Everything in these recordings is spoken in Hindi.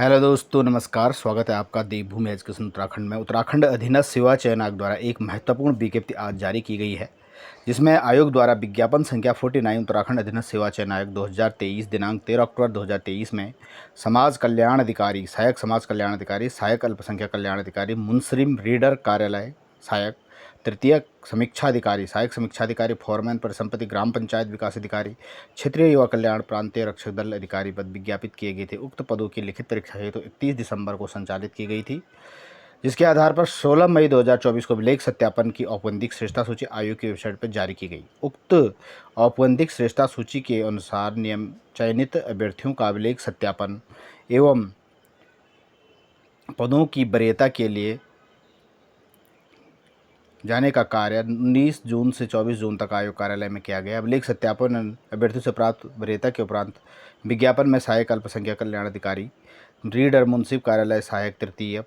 हेलो दोस्तों, नमस्कार। स्वागत है आपका देवभूमि एजुकेशन उत्तराखंड में। उत्तराखंड अधीनस्थ सेवा चयन आयोग द्वारा एक महत्वपूर्ण विज्ञप्ति आज जारी की गई है, जिसमें आयोग द्वारा विज्ञापन संख्या 49 उत्तराखंड अधीनस्थ सेवा चयन आयोग 2023 दिनांक 13 अक्टूबर 2023 में समाज कल्याण अधिकारी, सहायक समाज कल्याण अधिकारी, सहायक अल्पसंख्यक कल्याण अधिकारी, मुंसरिम रीडर कार्यालय सहायक, तृतीय समीक्षाधिकारी, सहायक समीक्षाधिकारी, फॉरमैन परिसंपत्ति, ग्राम पंचायत विकास अधिकारी, क्षेत्रीय युवा कल्याण, प्रांतीय रक्षक दल अधिकारी पद विज्ञापित किए गए थे। उक्त पदों की लिखित परीक्षा हेतु 31 दिसंबर को संचालित की गई थी, जिसके आधार पर 16 मई 2024 को अभिलेख सत्यापन की औपबंधिक श्रेष्ठता सूची आयोग की वेबसाइट पर जारी की गई। उक्त औपबंधिक श्रेष्ठता सूची के अनुसार नियम चयनित अभ्यर्थियों का अभिलेख सत्यापन एवं पदों की वरीयता के लिए जाने का कार्य 19 जून से 24 जून तक आयोग कार्यालय में किया गया। अभिलेख सत्यापन अभ्यर्थियों से प्राप्त वरीयता के उपरांत विज्ञापन में सहायक अल्पसंख्यक कल्याण अधिकारी, रीडर, मुंसिफ कार्यालय सहायक तृतीय,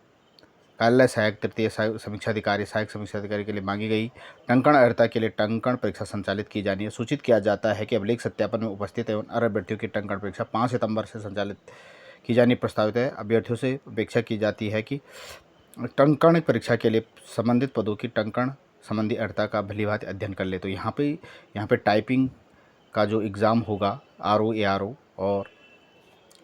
समीक्षाधिकारी, सहायक समीक्षाधिकारी के लिए मांगी गई टंकण अर्हता के लिए टंकण परीक्षा संचालित की जानी है। सूचित किया जाता है कि अभिलेख सत्यापन में उपस्थित एवं अर्ह अभ्यर्थियों की टंकण परीक्षा 5 सितंबर से संचालित की जानी प्रस्तावित है। अभ्यर्थियों से अपेक्षा की जाती है कि टंकण परीक्षा के लिए संबंधित पदों की टंकण संबंधी अर्हता का भलीभांति अध्ययन कर ले। तो यहाँ पे टाइपिंग का जो एग्ज़ाम होगा RO ARO और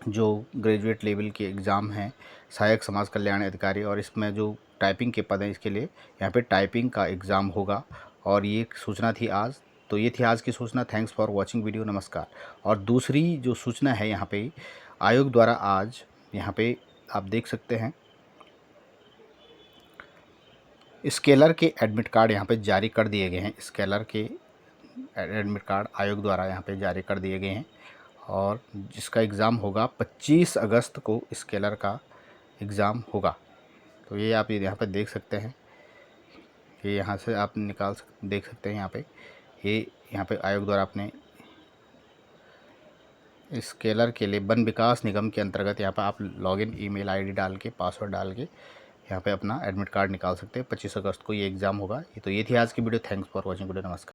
जो ग्रेजुएट लेवल के एग्ज़ाम हैं सहायक समाज कल्याण अधिकारी, और इसमें जो टाइपिंग के पद हैं इसके लिए यहाँ पे टाइपिंग का एग्ज़ाम होगा। और ये सूचना थी आज। तो ये थी आज की सूचना। थैंक्स फॉर वॉचिंग वीडियो, नमस्कार। और दूसरी जो सूचना है यहाँ पे आयोग द्वारा आज यहाँ पे आप देख सकते हैं स्केलर के एडमिट कार्ड यहाँ पे जारी कर दिए गए हैं। स्केलर के एडमिट कार्ड आयोग द्वारा यहाँ पे जारी कर दिए गए हैं, और जिसका एग्ज़ाम होगा 25 अगस्त को स्केलर का एग्ज़ाम होगा। तो ये आप यहाँ पे देख सकते हैं, ये यहाँ से आप देख सकते हैं यहाँ पे आयोग द्वारा अपने स्केलर के लिए वन विकास निगम के अंतर्गत यहाँ पर आप लॉगिन ईमेल आईडी डाल के, पासवर्ड डाल के यहाँ पे अपना एडमिट कार्ड निकाल सकते हैं। 25 अगस्त को ये एग्ज़ाम होगा। तो ये थी आज की video. Thanks for watching video, नमस्कार।